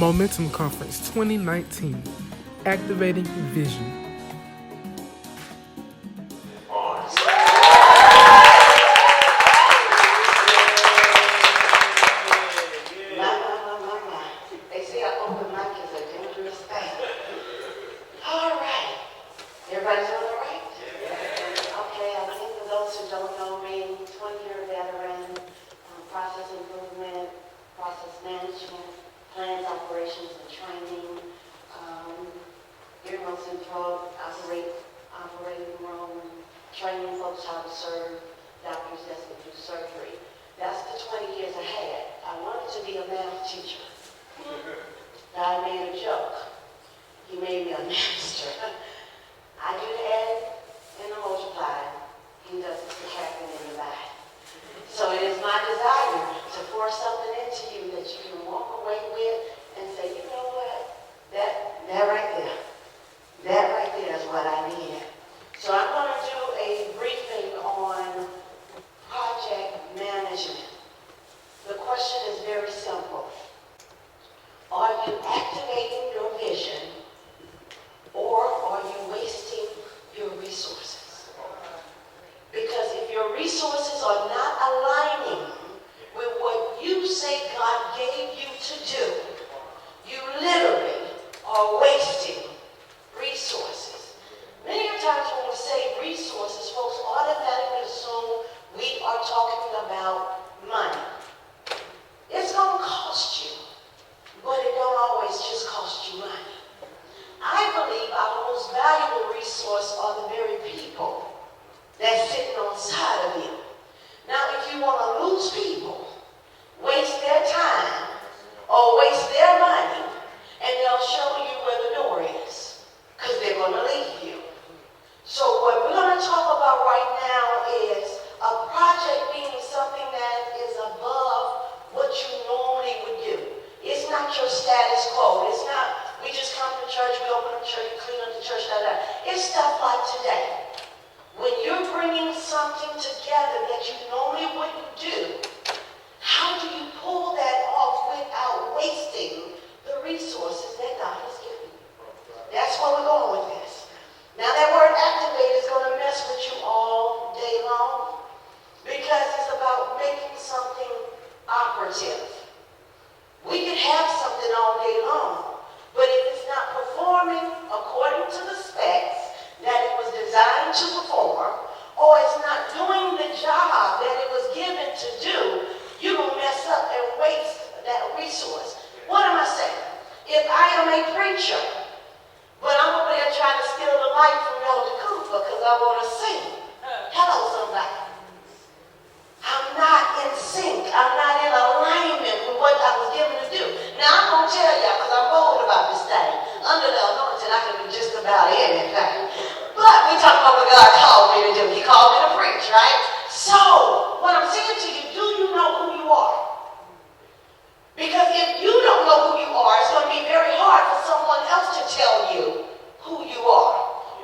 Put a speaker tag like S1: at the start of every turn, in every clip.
S1: Momentum Conference 2019, Activating Vision.
S2: They say an open mic is a dangerous thing. All right. Everybody's doing all right? Okay, I think for those who don't know me, 20-year veteran, process improvement, process management, plans, operations, and training, earmuffs and throat, operating room, training folks how to serve, doctors that would do surgery. That's the 20 years I had. I wanted to be a math teacher. God made a joke. He made me a master. I do the add and the multiply. He does the subtracting and divide. So it is my desire to force something into you that you can walk away with and say, you know what? That right there is what I need. So I'm going to do a briefing on project management. The question is very simple. Are you activating your vision, or are you wasting your resources? Because if your resources are not aligning with what you say God gave you to do, you literally are wasting resources. Many times when we say resources, folks automatically assume we are talking about money. It's going to cost you, but it don't always just cost you money. I believe our most valuable resource are the very people that's sitting on the side of you. Now, if you want to lose people, waste their time, or waste their money, and they'll show you where the door is, because they're going to leave you. So what we're going to talk about right now is a project being something that is above what you normally would do. It's not your status quo. It's not, we just come to church, we open up church, clean up the church, It's stuff like today. When you're bringing something together that you normally wouldn't do, how do you pull that off without wasting the resources that God has given you? That's where we're going with this. Now that word activate is going to mess with you all day long because it's about making something operative. We can have something all day long, but if it's not performing according to the specs that it was designed to perform, or it's not doing the job that it was given to do, you're going to mess up and waste that resource. What am I saying? If I am a preacher, but I'm over there trying to steal the mic from Elder Cooper because I want to sing. Hello, somebody. I'm not in sync. I'm not in alignment with what I was given to do. Now, I'm going to tell y'all, because I'm bold about this thing. Under the anointing, I can do just about anything. But we talk about what God called me to do. He called me to preach, right? So, what I'm saying to you, do you know who you are? Because if you don't know who you are, it's going to be very hard for someone else to tell you who you are.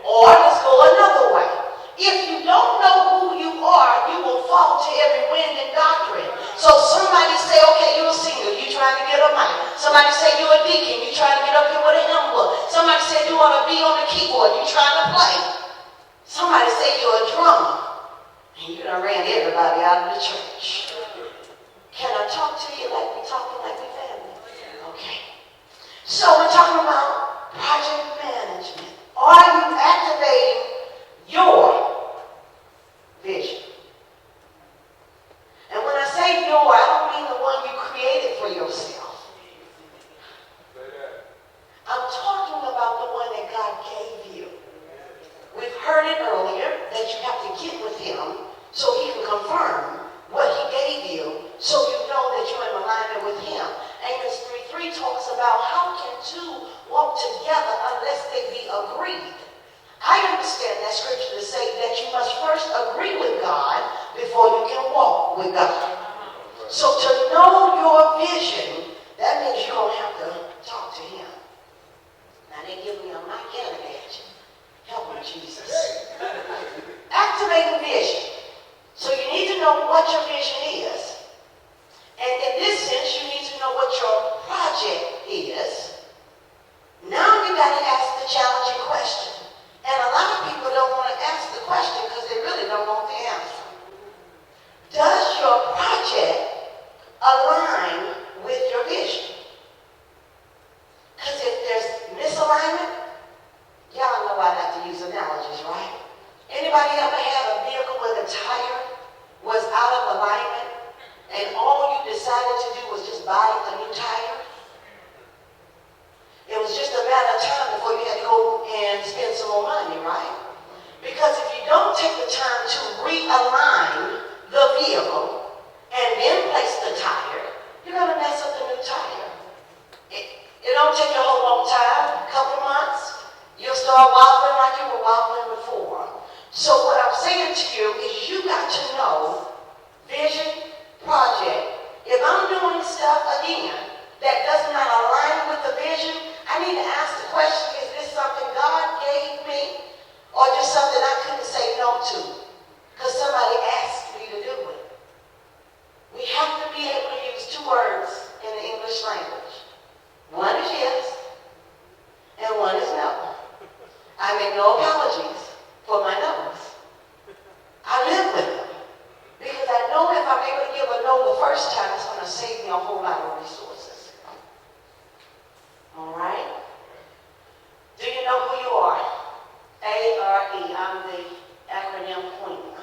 S2: Or let's go another way. If you don't know who you are, you will fall to every wind and doctrine. So somebody say, okay, you're a singer, you trying to get a mic. Somebody say you're a deacon, you trying to get up here with a hymn book. Somebody say you want to be on the keyboard, you trying to play. Somebody say you're a drummer, and you done ran everybody out of the church. Can I talk to you like we talking like we family? Okay. So we're talking about project management. Are you activating your vision? And when I say your, I don't mean the one you created for yourself. I'm talking about the one that God gave you. We've heard it earlier that you have to get with him so he can confirm what he gave you, so you know that you're in alignment with him. Amos 3:3 talks about how can two walk together unless they be agreed. I understand that scripture to say that you must first agree with God before you can walk with God. So to know your vision, that means you're going to have to talk to him. Now they give me a mic and a badge. Help me, Jesus. Activating vision. So you need to know what your vision is. And in this sense, you need to know what your project is. was just buying a new tire. It was just a matter of time before you had to go and spend some more money, right? Because if you don't take the time to realign the vehicle and then place the tire, you're going to mess up the new tire. It don't take you a whole long time, a couple months. You'll start wobbling like you were wobbling before. So what I'm saying to you is you got to know vision, project. If I'm doing stuff again that does not align with the vision, I need to ask the question, is this something God gave me or just something I couldn't say no to because somebody asked me to do it? We have to be able to use two words in the English language. One is yes and one is no. I make no apologies for my no's. I live with them because I know if I'm able to give a no the first time, it's going to save me a whole lot of resources. All right? Do you know who you are? A-R-E. I'm the acronym queen.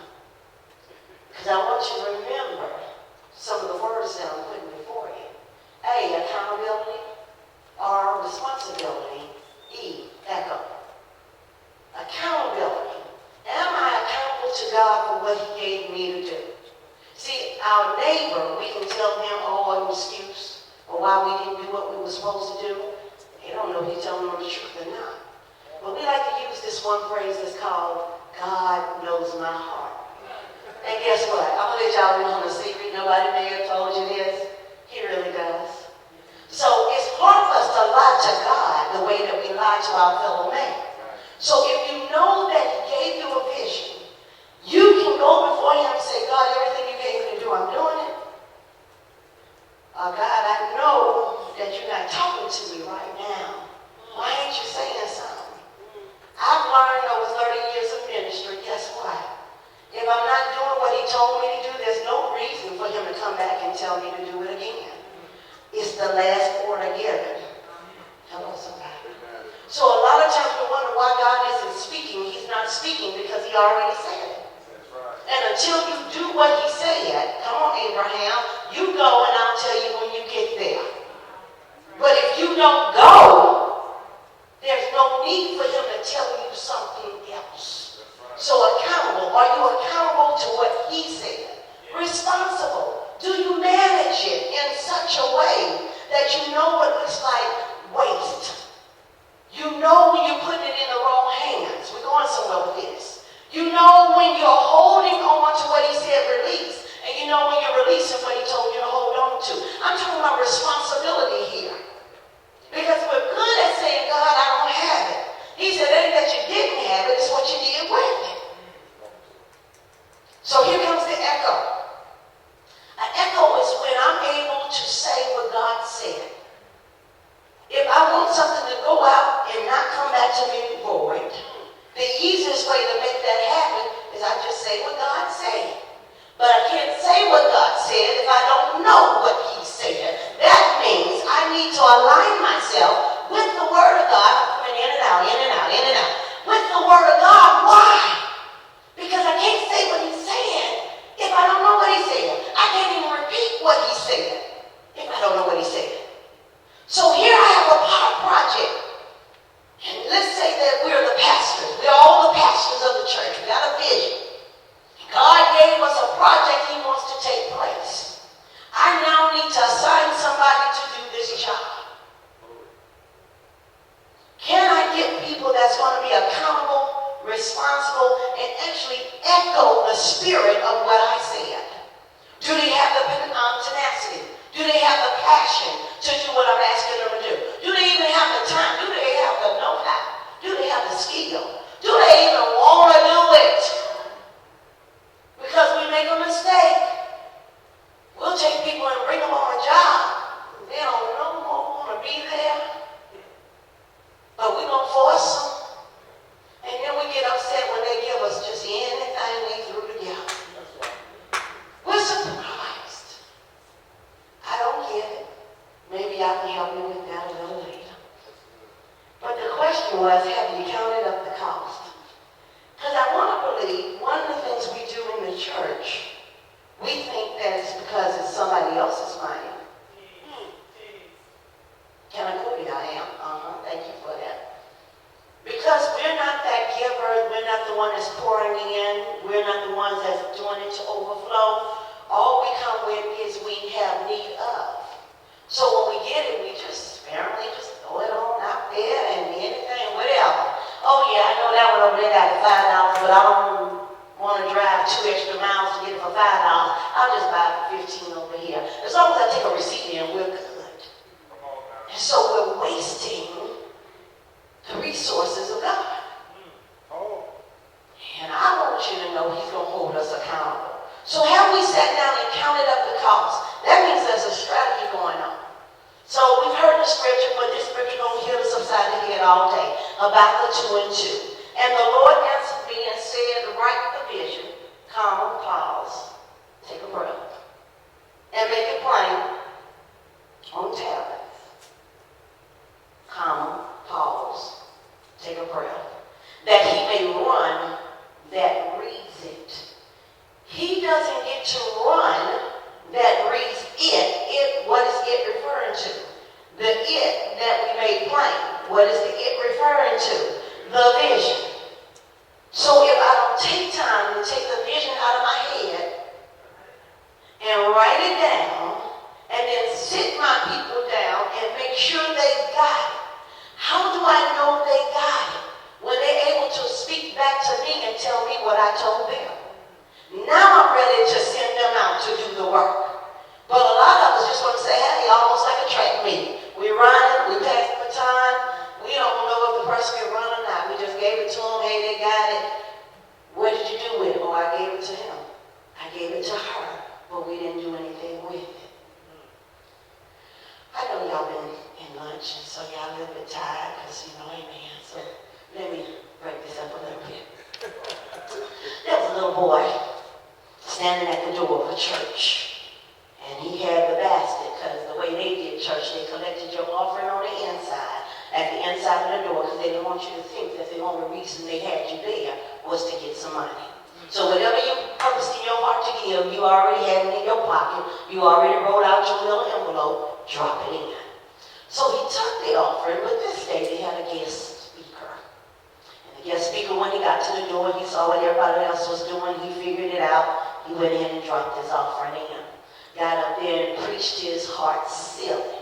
S2: Because I want you to remember some of the words that I'm putting before you. A, accountability. R, responsibility. E, echo. Accountability. Am I accountable to God for what He gave me to do? See, our neighbor, we can tell him, an excuse, or why we didn't do what we were supposed to do. They don't know if you're telling them the truth or not. But we like to use this one phrase that's called, God knows my heart. And guess what? I'm going to let y'all in on a secret. Nobody may have told you this. He really does. So it's hard for us to lie to God the way that we lie to our fellow man. So if you know that He gave you a vision, you can go before Him and say, God, everything you gave me to do, I'm doing it. God, I know that you're not talking to me right now. Why ain't you saying something? I've learned over 30 years of ministry, guess what? If I'm not doing what He told me to do, there's no reason for Him to come back and tell me to do it again. It's the last order given. Hello, somebody. So a lot of times we wonder why God isn't speaking. He's not speaking because He already said it. And until you do what He said, come on, Abraham, you go and I'll tell you when you get there. But if you don't go, there's no need for Him to tell you something else. So accountable. Are you accountable to what He said? Responsible. Do you manage it in such a way that you know what looks like waste? You know when you're putting it in the wrong hands. We're going somewhere with this. You know when you're holding on to what He said release, and you know when you're releasing what He told you to hold on to. I'm talking about responsibility here. Because we're good at saying, God, I don't have it. He said, it ain't that you didn't have it, it's what you did with it. So here comes the echo. An echo is when I'm able to say what God said. If I want something to go out and not come back to me void, the easiest way to make that happen is I just say what God said. But I can't say what God said if I don't know what He said. That means I need to align myself with the Word of God. I'm coming in and out, in and out, in and out. With the Word of God. Why? Because I can't say what He said if I don't know what He said. I can't even repeat what He said if I don't know what He said. So here I have a project. And let's say that we're the pastors. We're all the pastors of the church. We got a vision. God gave us a project He wants to take place. I now need to assign somebody to do this job. Can I get people that's going to be accountable, responsible, and actually echo the spirit of what I said? Do they have the tenacity? Do they have the passion to do what I'm asking them to do? Do they even have the time? Do they have the know-how? Do they have the skill? Do they even want to do it? Because we make a mistake. We'll take people and bring them on a job. They don't know who want to be there. But we're going to force them. And then we get upset when they give us just anything they threw together. We're surprised. I don't get it. Maybe I can help you with that a little later. But the question was, have you counted up the cost? Because I want to believe one of the things we do in the church, we think that it's because it's somebody else's money. about the 2 and 2. And the Lord answered me and said, write the vision, comma, pause, take a breath, and make it plain on tablets, comma, pause, take a breath, that he may run that reads it. He doesn't get to run that reads it. What is it referring to? The it that we made plain. What is the it referring to? The vision. So if I don't take time to take the vision out of my head and write it down and then sit my people down and make sure they got it, how do I know they got it? When they're able to speak back to me and tell me what I told them. Now I'm ready to send them out to do the work. But a lot of us just want to say, hey, almost like a track meet. We run, we pass the baton. We don't know if the person can run or not. We just gave it to them. Hey, they got it. What did you do with it? Oh, I gave it to him. I gave it to her. But we didn't do anything with it. I know y'all been in lunch, and so y'all a little bit tired because, amen. So let me break this up a little bit. There was a little boy standing at the door of a church. And he had the basket, because the way they did church, they collected your offering on the inside, at the inside of the door, because they didn't want you to think that the only reason they had you there was to get some money. So whatever you purposed in your heart to give, you already had it in your pocket. You already wrote out your little envelope, drop it in. So he took the offering, but this day they had a guest speaker. And the guest speaker, when he got to the door, he saw what everybody else was doing. He figured it out. He went in and dropped his offering in. Got up there and preached his heart silly.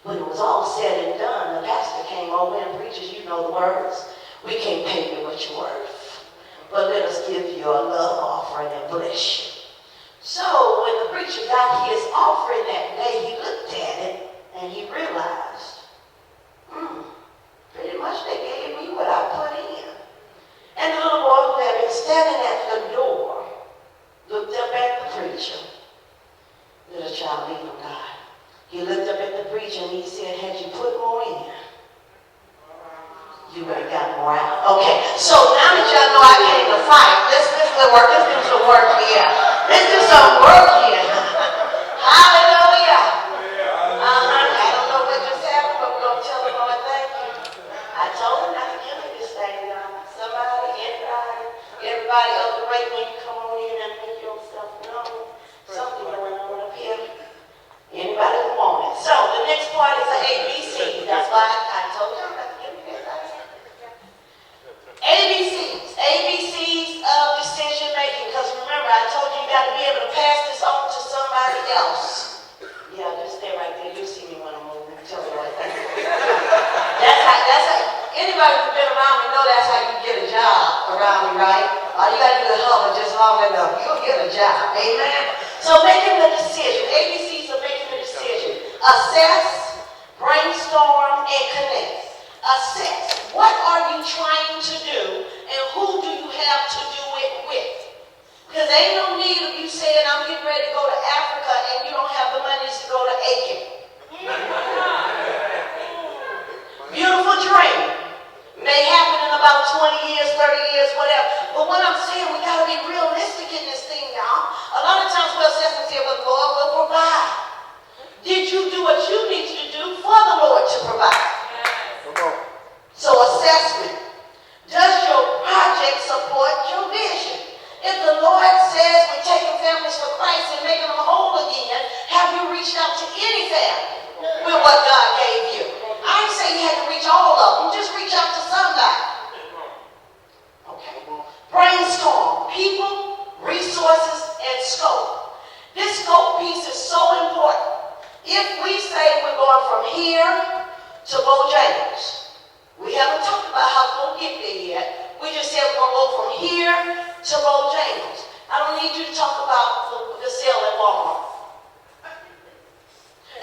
S2: When it was all said and done, the pastor came over and preaches, you know the words. We can't pay you what you're worth, but let us give you a love offering and bless you. So when the preacher got his offering that day, he looked at it and he realized, pretty much they gave me what I put in. And the little boy who had been standing at the door looked up at the preacher. Little child, leave him, God. He looked up at the preacher and he said, had you put more in, you would have got more out. Okay, so now that y'all know I came to fight, let's do some work. Let's do some work here. Let's do some work here. Hallelujah. I don't know what just happened, but we're going to tell the Lord thank you. I told him not to give me this thing now. Somebody, everybody up the rate when you come on in and make yourself known. Something going on up here. Anybody who want it. So the next part is the ABC. That's why I told you not to give me this. ABCs. ABCs of decision making. Because remember, I told you got to be able to pass this on to somebody else. Yeah, just stay right there. You'll see me when I'm moving. Tell me what I think. That's how. Anybody who's been around me know that's how you get a job around me, right? All you got to do is hover just long enough. You'll get a job. Amen. So making the decision, ABCs of making the decision. Assess, brainstorm, and connect. Assess. What are you trying to do, and who do you have to do it with? Because there ain't no need of you saying, I'm getting ready to go to Africa, and you don't have the money to go to Aiken. Beautiful dream. May happen in about 20 years, 30 years, whatever. But what I'm saying, we got to be realistic in this thing, y'all. A lot of times we'll assess and say, well, the Lord will provide. Did you do what you need to do for the Lord to provide? Come on. So assessment. Does your project support your vision? If the Lord says we're taking families for Christ and making them whole again, have you reached out to any family with what God gave you? I ain't say you had to reach all of them. Just reach out to somebody. Okay. Brainstorm. People, resources, and scope. This scope piece is so important. If we say we're going from here to Bojangles, we haven't talked about how we're going to get there yet. We just said we're going to go from here to Bojangles. I don't need you to talk about the sale at Walmart.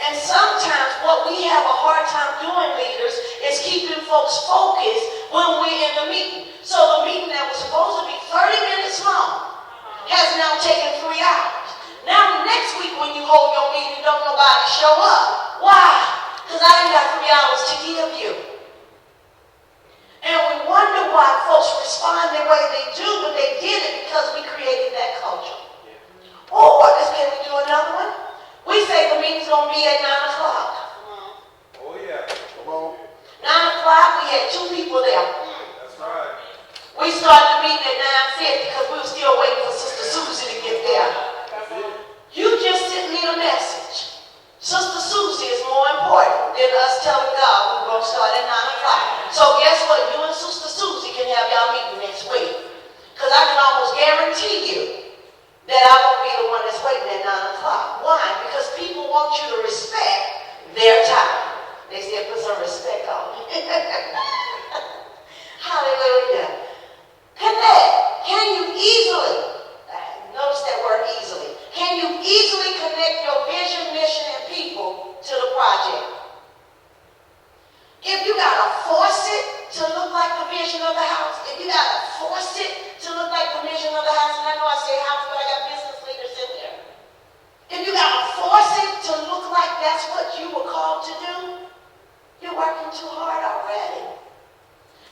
S2: And sometimes what we have a hard time doing, leaders, is keeping folks focused when we're in the meeting. So the meeting that was supposed to be 30 minutes long has now taken 3 hours. Now next week when you hold your meeting, don't nobody show up. Why? Because I ain't got 3 hours to give you. And we wonder why folks respond the way they do, but they did it because we created that culture. Or can we do another one? We say the meeting's going to be at 9 o'clock.
S3: Oh, yeah. Come on.
S2: 9 o'clock, we had 2 people there.
S3: That's right.
S2: We started the meeting at 9:50 because we were still waiting for Sister Susie to get there. You just sent me a message. Sister Susie is more important than us telling God we're going to start at 9 o'clock. So guess what? You and Sister Susie can have y'all meeting next week. Because I can almost guarantee you that I won't be the one that's waiting at 9 o'clock. Why? Because people want you to respect their time. They said put some respect on it. Hallelujah. Connect. Can you easily, notice that word easily, can you easily connect your vision, mission, and people to the project? If you got to force it to look like the vision of the house, if you got to force it to look like the vision of the house, and I know I say house, but I got business leaders in there. If you got to force it to look like that's what you were called to do, you're working too hard already.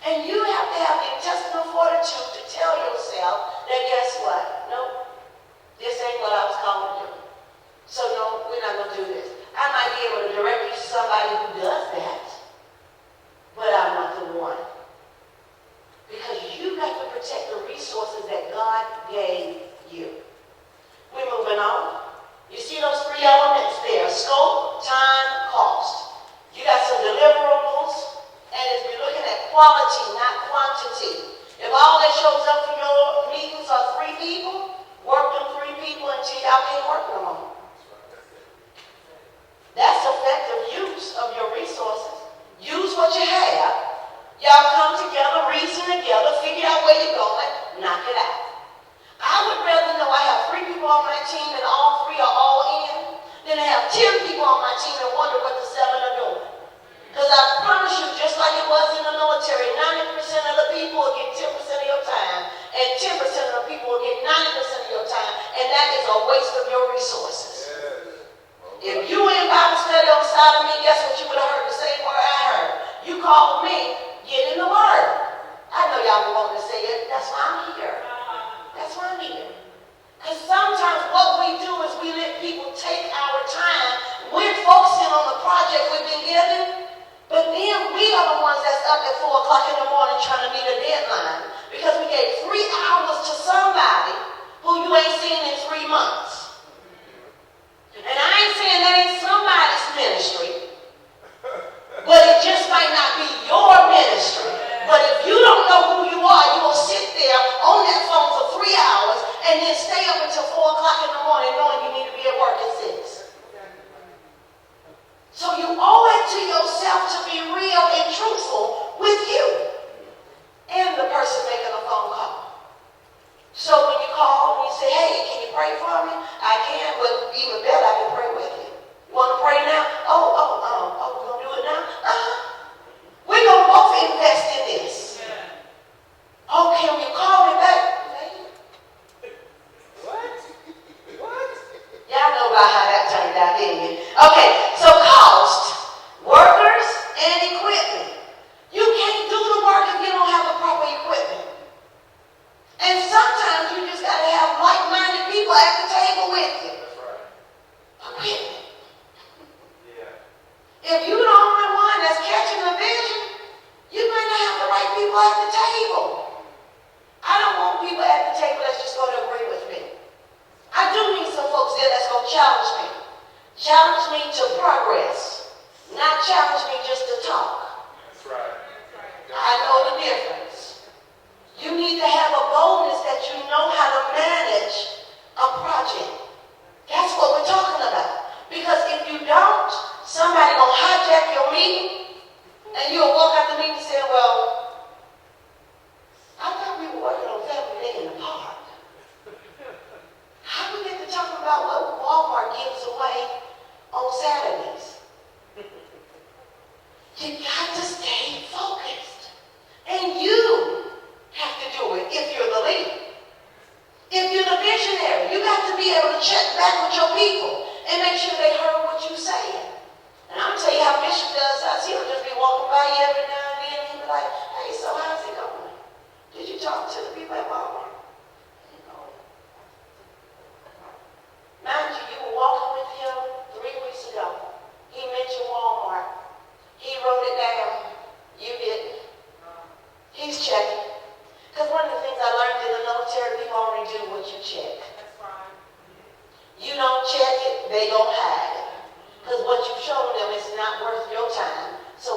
S2: And you have to have the intestinal fortitude to tell yourself that guess what? Nope, this ain't what I was called to do. So no, we're not going to do this. I might be able to direct you to somebody who does that, but I'm not the one. Because you got to protect the resources that God gave you. We're moving on. You see those 3 elements there: scope, time, cost. You got some deliverables. And if you're looking at quality, not quantity, if all that shows up for your meetings are 3 people, work them 3 people until y'all can't work no more. That's effective use of your resources. Use what you have. Y'all come together, reason together, figure out where you're going, knock it out. I would rather know I have 3 people on my team and all 3 are all in than to have 10 people on my team and wonder what the 7 are doing. Because I promise you, just like it was in the military, 90% of the people will get 10% of your time, and 10% of the people will get 90% of your time, and that is a waste of your resources. If you in Bible study on the side of me, guess what you would have heard the same word I heard? You called me, get in the word. I know y'all were wanting to say it. That's why I'm here. That's why I'm here. Because sometimes what we do is we let people take our time. We're focusing on the project we've been given, but then we are the ones that's up at 4 o'clock in the morning trying to meet a deadline because we gave 3 hours to somebody who you ain't seen in 3 months. And I ain't saying that ain't somebody's ministry, but it just might not be your ministry. But if you don't know who you are, you will sit there on that phone for 3 hours and then stay up until 4 o'clock in the morning knowing you need to be at work at 6. So you owe it to yourself to be real and truthful with you and the person making a phone call. So when you call and you say, hey, can you pray for me? I can, but even better, I can pray with you. You want to pray now? We're going to do it now? We're going to both invest in this. Oh, can you call me back? What? Y'all know about how that turned out, didn't you? Okay, so cost, workers and equipment.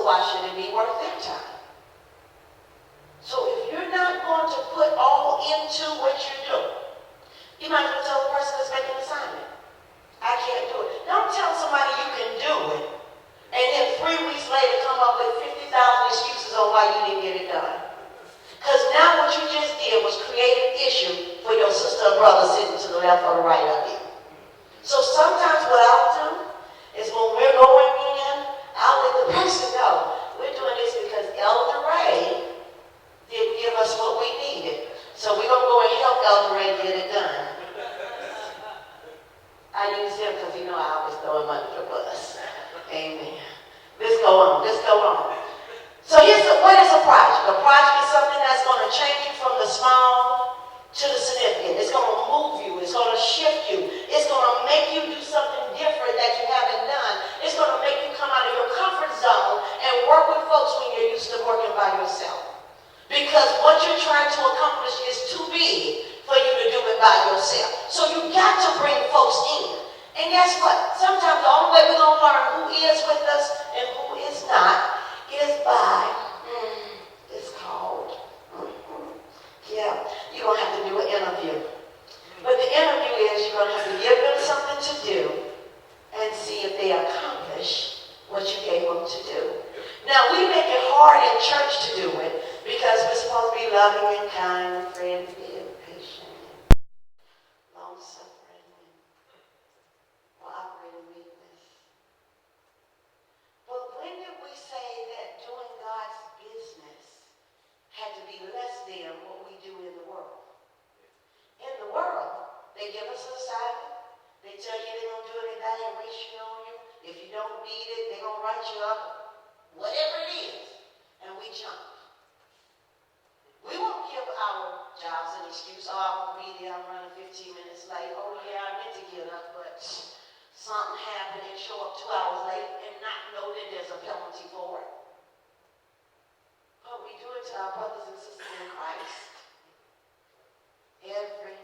S2: why should it be worth their time? So if you're not going to put all into what you're doing, you might as well tell the person that's making an assignment, I can't do it. Don't tell somebody you can do it, and then 3 weeks later come up with 50,000 excuses on why you didn't get it done. Because now what you just did was create an issue for your sister or brother sitting to the left or the right of you. So sometimes what I'll do is when we're going in, I'll let the person know, we're doing this because Elder Ray didn't give us what we needed. So we're going to go and help Elder Ray get it done. I use him because I always throw him under the bus. Amen. Let's go on. So what is a project? A project is something that's going to change you from the small to the significant. It's going to move you. It's going to shift you. It's going to make you do something different that you haven't done. It's going to make you come out of your comfort zone and work with folks when you're used to working by yourself. Because what you're trying to accomplish is too big for you to do it by yourself. So you got to bring folks in. And guess what? Sometimes the only way we're going to learn who is with us and who is not is by, it's called, you're going to have to do an interview. But the interview is you're going to have to give them something to do and see if they accomplish what you gave them to do. Now, we make it hard in church to do it because we're supposed to be loving and kind and friendly and patient and long-suffering and will operate in meekness. But when did we say that doing God's business had to be less than what we do in the world? In the world, they give us an assignment. They tell you they're going to do an evaluation on you. If you don't meet it, they're going to write you up. Whatever it is. And we jump. We won't give our jobs an excuse. Oh, I won't be there. I'm running 15 minutes late. Oh, yeah, I meant to get up, but something happened and show up 2 hours late and not know that there's a penalty for it. But we do it to our brothers and sisters in Christ every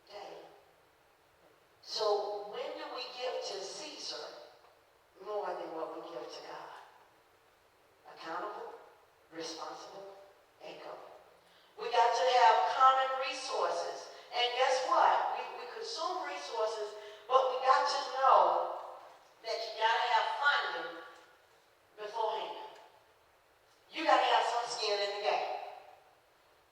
S2: day. So when do we give to Caesar more than what we give to God? Accountable, responsible, and go. We got to have common resources. And guess what? We consume resources, but we got to know that you got to have funding beforehand. You got to have some skin in the game.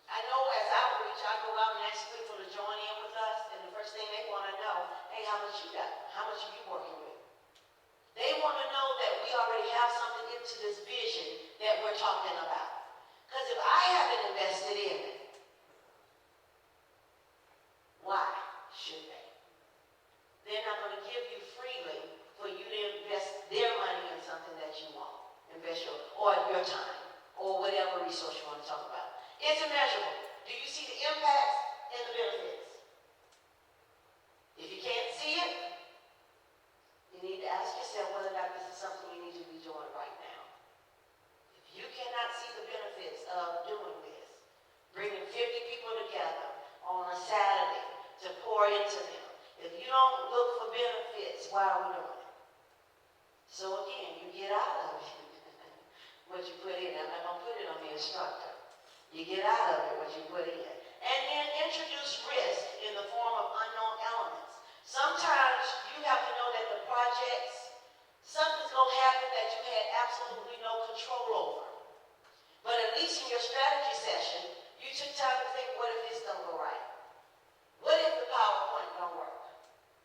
S2: I know as outreach, I go out and ask people to join in with us, and the first thing they want to know, hey, how much you got? How much are you working with? They want to know that we already have something into this vision that we're talking about. Because if I haven't invested in it, why should they? They're not going to give you freely for you to invest their money in something that you want. Invest or your time, or whatever resource you want to talk about. It's immeasurable. Do you see the impacts and the benefits? If you can't see it, you need to ask yourself whether or not this is something you need to be doing right now. If you cannot see the benefits of doing this, bringing 50 people together on a Saturday to pour into them, if you don't look for benefits, why are we doing it? So again, you get out of it what you put in. I'm not going to put it on the instructor. You get out of it what you put in. And then introduce risk in the form of unknown elements. Sometimes you have to know that the projects, something's going to happen that you had absolutely no control over. But at least in your strategy session, you took time to think, what if this don't go right? What if the PowerPoint don't work?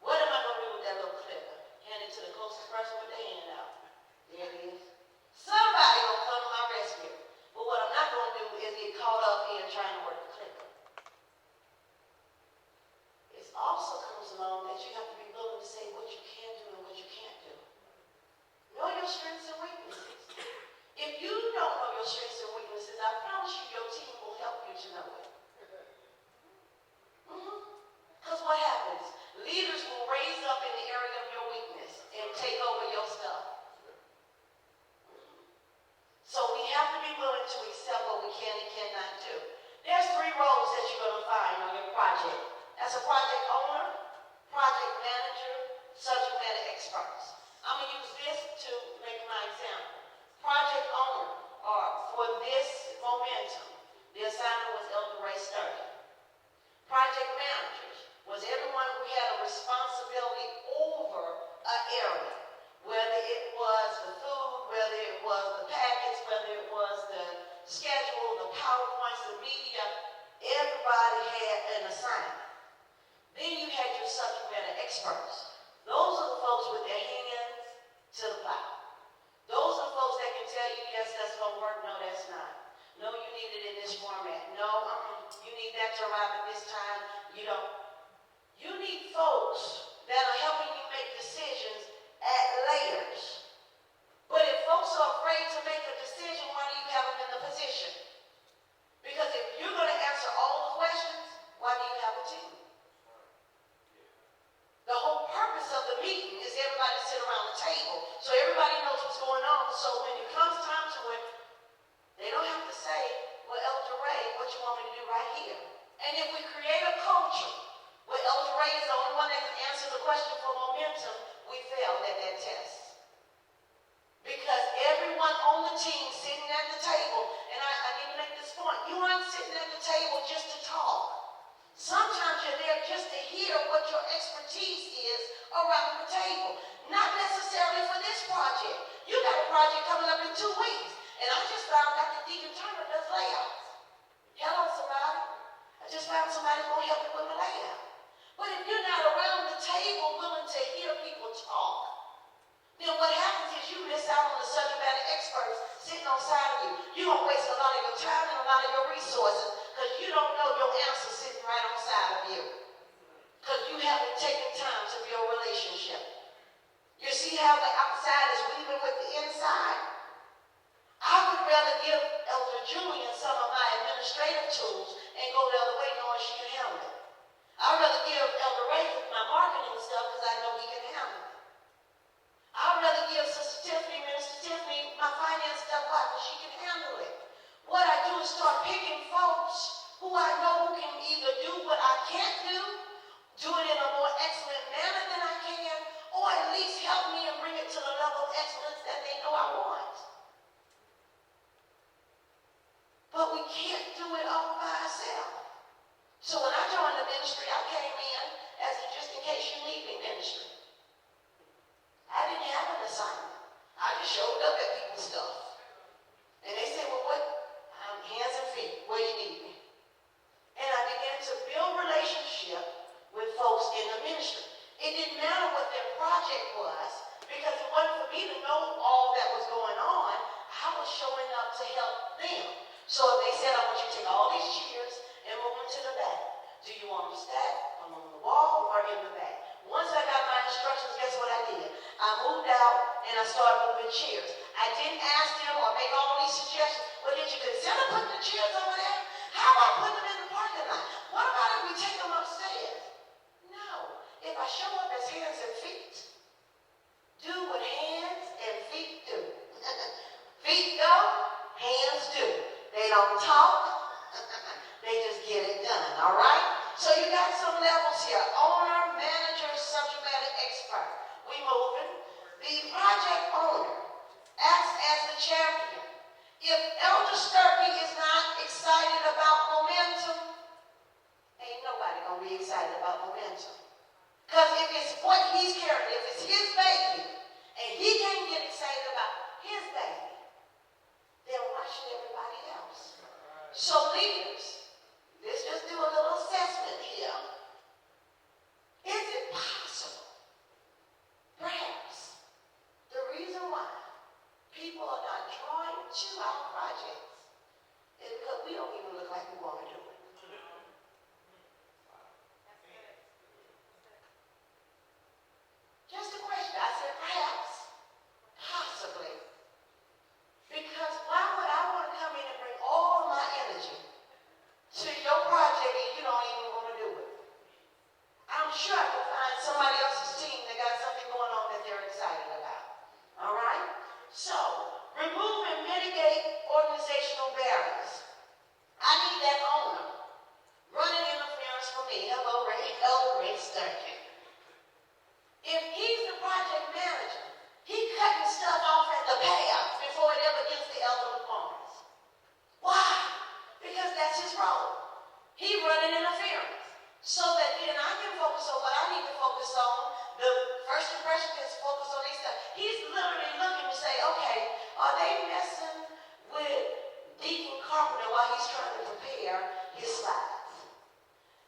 S2: What am I going to do with that little clipper? Hand it to the closest person with their hand out. There it is. Somebody going to come to my rescue. But what I'm not going to do is get caught up in trying to work the clipper. It also comes along that you have to be willing to say what you can do and what you can't do. Know your strengths and weaknesses. If you don't know your strengths and weaknesses, I promise you your team will help you to know it. by this time, you need folks that are helping you make decisions at layers. But if folks are afraid to make a decision, why do you have them in the position? Because if you're going to answer all the questions, why do you have a team? The whole purpose of the meeting is everybody sit around the table so everybody knows what's going on. So when it comes time to it, they don't have to say, well, Elder Ray, what you want me to do right here? And if we create a culture where Elder Ray is the only one that can answer the question for momentum, we failed at that test. Because everyone on the team sitting at the table, and I need to make this point, you aren't sitting at the table just to talk. Sometimes you're there just to hear what your expertise is around the table. Not necessarily for this project. You got a project coming up in 2 weeks. And I just found out that Deacon Turner does layouts. Hello, somebody. I just found somebody who's going to help me with the layout. But if you're not around the table willing to hear people talk, then what happens is you miss out on the subject matter experts sitting on side of you. You're going to waste a lot of your time and a lot of your resources because you don't know your answer sitting right on side of you. Because you haven't taken time to build a relationship. You see how the outside is weaving with the inside? I would rather give Elder Julian some of my administrative tools and go the other way knowing she can handle it. I'd rather give Elder Ray my marketing stuff because I know he can handle it. I'd rather give Sister Tiffany, Minister Tiffany, my finance stuff because she can handle it. What I do is start picking folks who I know who can either do what I can't do it in a more excellent manner than I can, or at least help me and bring it to the level of excellence that they know I want. But we can't do it all by ourselves. So when I joined the ministry, I came in as a just in case you need me ministry. I didn't have an assignment. I just showed up at people's stuff. And they said, well, what? I'm hands and feet. Where you need me? And I began to build relationship with folks in the ministry. It didn't matter what their project was because it wasn't for me to know all that was going on. I was showing up to help them. So if they said, I want you to take all these chairs and move them to the back. Do you want them stacked on the wall or in the back? Once I got my instructions, guess what I did? I moved out and I started moving chairs. I didn't ask them or make all these suggestions. Well, did you consider putting the chairs over there? How about putting them in the parking lot? What about if we take them upstairs? No. If I show up as hands and feet, do what hands and feet do. Feet go, hands do. They don't talk, they just get it done, all right? So you got some levels here. Owner, manager, subject matter expert. We moving. The project owner acts as the champion. If Elder Sturkey is not excited about momentum, ain't nobody gonna be excited about momentum. Because if it's what he's carrying, if it's his baby, and he can't get excited about his baby, then why should everybody else? So leaders, let's just do a little assessment here. Is it possible, perhaps, the reason why people are not drawing to our projects is because we don't even look like we want to do it? Just a question. I said perhaps, possibly. Because why would I want to come in and bring all of my energy to your project and you don't even want to do it? I'm sure I can find somebody else's team that got something going on that they're excited about. All right? So, remove and mitigate organizational barriers. I need that owner running interference for me. Hello, Elder Ray Sturkey. If he's the project manager, he cutting stuff off at the payout before it ever gets to elder performance. Why? Because that's his role. He running interference. So that then I can focus on what I need to focus on. The first impression is focus on these stuff. He's literally looking to say, okay, are they messing with Deacon Carpenter while he's trying to prepare his slides?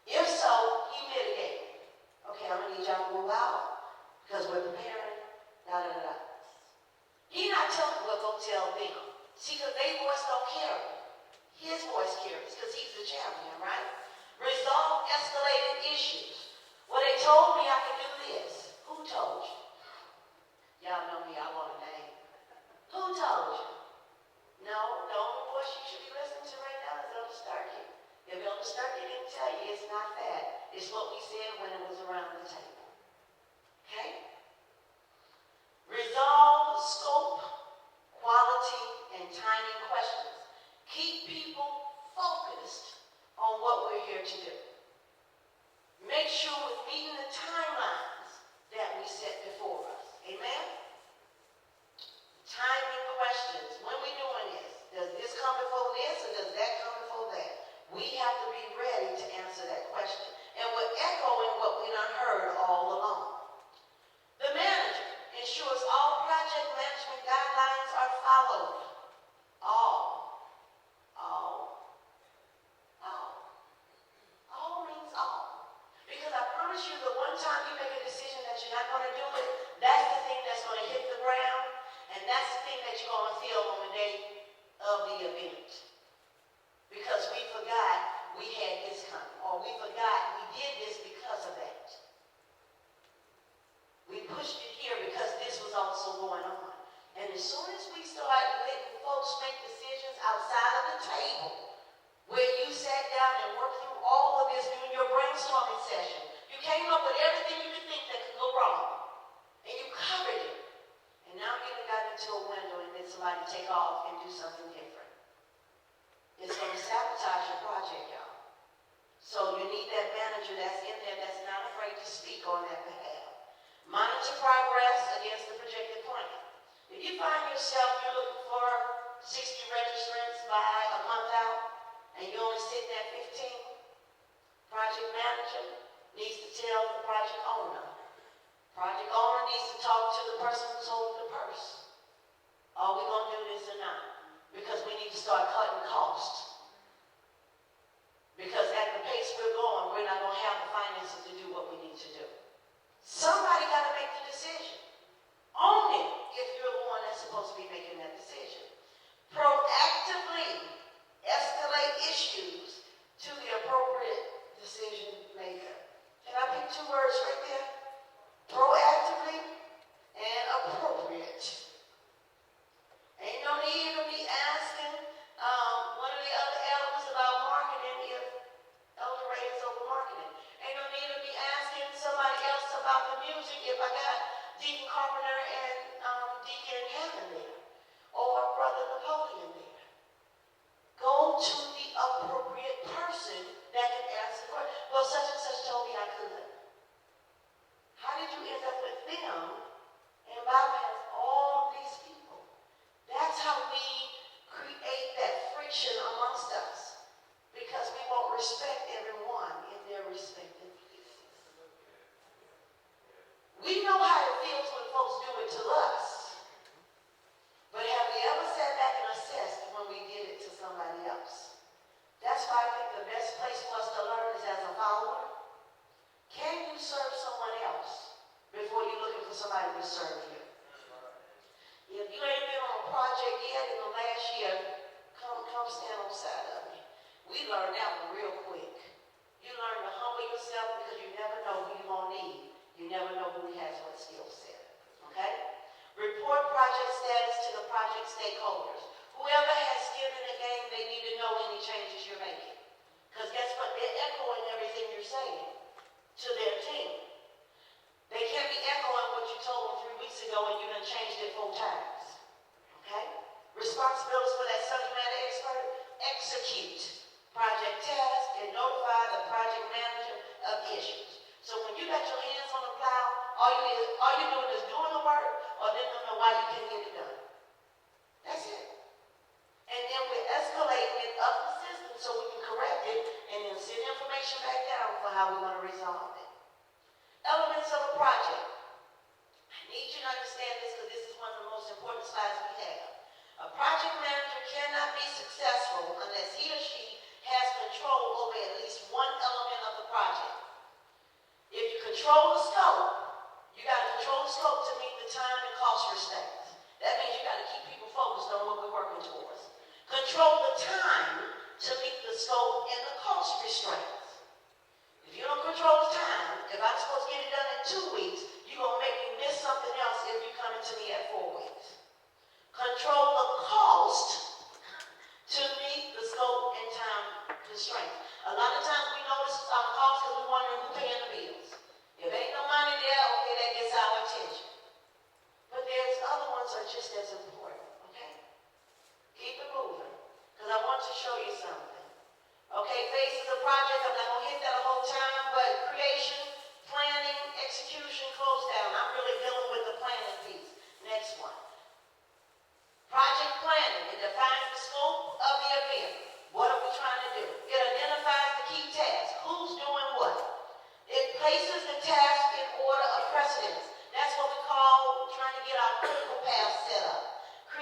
S2: If so, he mitigated. Okay, I'm going to need y'all to move out because we're preparing, da-da-da-da. He's not telling, well, go tell them. See, because their voice don't carry. His voice carries because he's the champion, right? Resolve issues. Well, they told me I could do this. Who told you? Y'all know me, I want a name. Who told you? No, the only voice you should be listening to right now is Elder Starkey. If Elder Starkey didn't tell you, it's not that. It's what we said when it was around the table. Okay? Resolve scope, quality, and timing questions. Keep people focused on what we're here to do. Make sure we're meeting the timelines that we set before us. Amen? Timing questions. When we doing this? Does this come before this or does that come before that? We have to be ready to answer that question. And we're echoing what we done heard all along. The manager ensures all project management guidelines are followed. All means all. Because I promise you that one time you make a decision that you're not going to do it, that's the thing that's going to hit the ground, and that's the thing that you're going to feel on the day of the event. Because we forgot we had this coming, or we forgot we did this because of that. We pushed it here because this was also going on. And as soon as we start letting folks make decisions outside of the table, where you sat down and worked through all of this during your brainstorming session, you came up with everything you could think that could go wrong, and you covered it. And now you got into a window and then somebody take off and do something different. It's going to sabotage your project, y'all. So you need that manager that's in there that's not afraid to speak on that behalf. Monitor progress against the projected plan. If you find yourself, you're looking for 60 registrants by a month out, and you're only sitting at 15, project manager needs to tell the project owner. Project owner needs to talk to the person who's holding the purse. Are we going to do this or not? Because we need to start cutting costs. Because at the pace we're going, we're not going to have the finances to do what we need to do. Somebody got to make the decision. Own it if you're the one that's supposed to be making that decision. Proactively escalate issues to the appropriate decision maker. Can I pick two words right there? Proactively and appropriate. Ain't no need of me asking one of the other elders about marketing if Elder Ray is over marketing. Ain't no need of me asking somebody else about the music if I got Deacon Carpenter and Deacon Hammond there, or Brother Napoleon there. Go to the appropriate person that can answer the question. Well, such and such told me I could. How did you end up with them and bypass all these people? That's how we create that friction amongst us, because we won't respect everyone in their respective places. We know how it feels when folks do it to us, but have we ever sat back and assessed when we did it to somebody else? That's why I think the best place for us to learn is as a follower. Can you serve someone else before you're looking for somebody to serve you? If you ain't been on a project yet in the last year, come stand on the side of me. We learned that one real quick. You learn to humble yourself because you never know who you're going to need. You never know who has what skill set. Okay? Report project status to the project stakeholders. Whoever has skin in the game, they need to know any changes you're making. Because guess what? They're echoing everything you're saying to their team. They can't be echoing what you told them 3 weeks ago and you done changed it 4 times. Okay? Responsibilities for that subject matter expert: execute project task and notify the project manager of issues. So when you got your hands on the plow, all you're doing is doing the work or letting them know why you can't get it done. That's it. And then we're escalating it up the system so we can correct it and then send information back down for how we're going to resolve it. Elements of a project. I need you to understand this because this is one of the most important slides we have. A project manager cannot be successful unless he or she has control over at least one element of the project. If you control the scope, you got to control the scope to meet the time and cost restraints. That means you got to keep people focused on what we're working towards. Control the time to meet the scope and the cost restraints. If you don't control the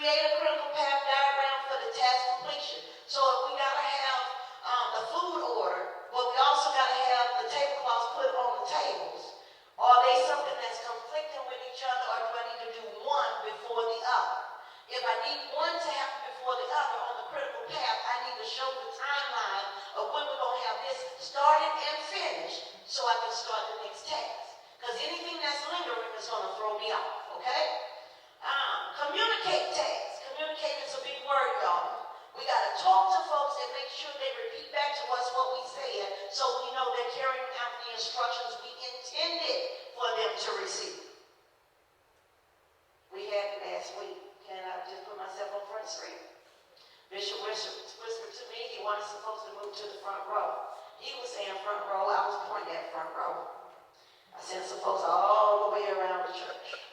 S2: create a critical path diagram for the task completion. So if we gotta have the food order, but we also gotta have the tablecloths put on the tables. Are they something that's conflicting with each other, or do I need to do one before the other? If I need one to happen before the other on the critical path, I need to show the timeline of when we're going to have this started and finished so I can start the next task. Because anything that's lingering is going to throw me off, okay? Communicate tasks. Communicate is a big word, y'all. We got to talk to folks and make sure they repeat back to us what we said so we know they're carrying out the instructions we intended for them to receive. We had it last week. Can I just put myself on front screen? Bishop whispered to me he wanted some folks to move to the front row. He was saying front row, I was pointing at front row. I sent some folks all the way around the church.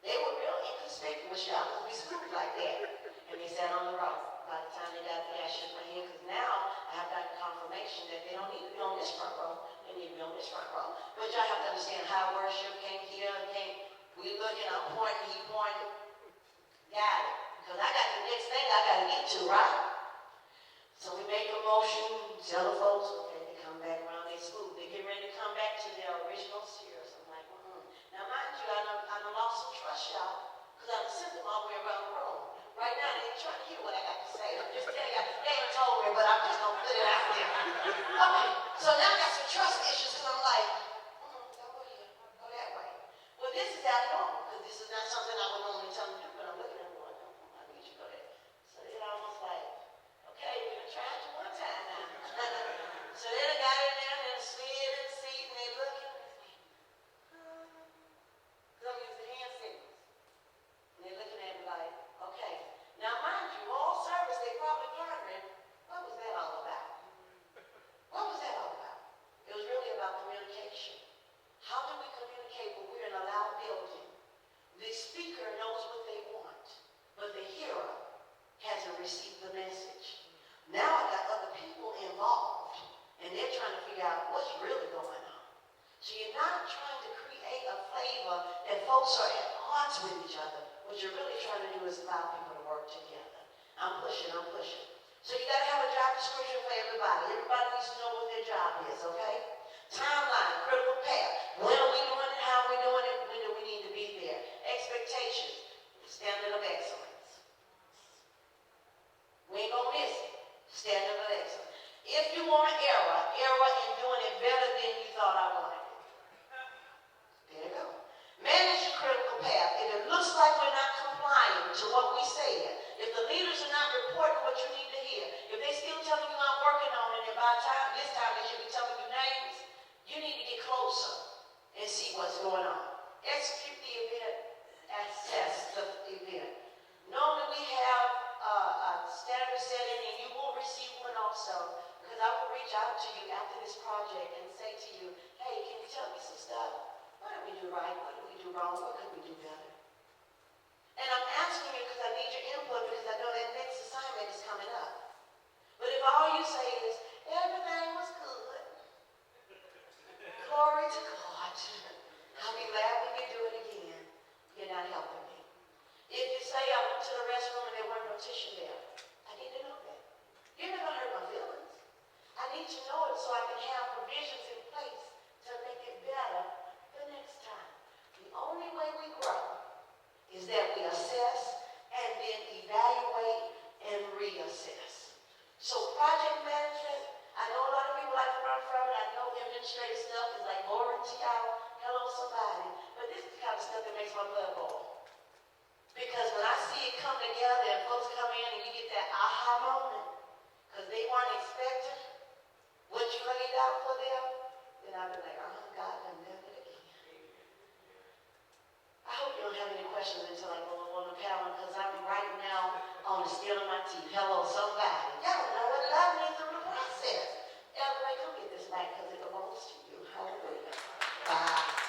S2: They were real inconspicuous, y'all, because we screwed like that. And they sat on the row. By the time they got there, I shook my hand, because now I have gotten confirmation that they don't need to be on this front row. They need to be on this front row. But y'all have to understand how worship came here, we looking, I'm pointing, he pointed. Got it. Because I got the next thing I got to get to, right? So we make a motion, tell the folks, okay, they come back around their school. They get ready to come back to their original series. I'm like, Now, mind you, I done lost some trust, y'all, because I done sent them all the way around the room. Right now, they ain't trying to hear what I got to say. I'm just telling you, they ain't told me, but I'm just going to put it out there. Okay, so now I got some trust issues, because I'm like, don't go here, go that way. Well, this is abnormal, because this is not something I would normally tell them to do, but I'm looking at them going, I need you to go there. So they're almost like, okay, we're going to try it one time now. So then I got in there, and then slid in the seat, and they looking. Because I'm using hand signals. And they're looking at me like, okay. Now, mind you, all service, they probably wondering, what was that all about? What was that all about? It was really about communication. How do we communicate when we're in a loud building? The speaker knows what they want, but the hearer hasn't received the message. Now I got other people involved, and they're trying to figure out what's really going on. So you're not trying to create a flavor that folks are at odds with each other. What you're really trying to do is allow people to work together. I'm pushing. So you got to have a job description for everybody. Everybody needs to know what their job is, okay? Timeline, critical path. When are we doing it? How are we doing it? When do we need to be there? Expectations, standard of excellence. We ain't gonna miss it. Standard of excellence. If you want error in doing it better than you thought I wanted it. There you go. Manage your critical path. If it looks like we're not complying to what we said, if the leaders are not reporting what you need to hear, if they still telling you I'm working on it, and by this time they should be telling you names, you need to get closer and see what's going on. Execute the event, assess the event. Normally we have a standard setting, and you will receive one also, because I will reach out to you after this project and say to you, hey, can you tell me some stuff? What did we do right? What did we do wrong? What could we do better? And I'm asking you because I need your input, because I know that next assignment is coming up. But if all you say is, everything was good, glory to God, I'll be glad when you do it again, you're not helping me. If you say I went to the restroom and there weren't no tissue there, I need to know that. You're not going to hurt my feelings. I need to know it so I can have provisions in place to make it better the next time. The only way we grow is that we assess and then evaluate and reassess. So project management, I know a lot of people like to run from it. I know administrative stuff is like boring to y'all. Hello, somebody. But this is the kind of stuff that makes my blood boil. Because when I see it come together and folks come in and you get that aha moment, because they weren't expecting what you laid out for them, then I've been like, oh God, I've done it again. I hope you don't have any questions until I go on the panel, because I'm right now on the skin of my teeth. Hello, somebody. Y'all know what love means through the process. Elevate, come get this back because it belongs to you. Hallelujah. Bye.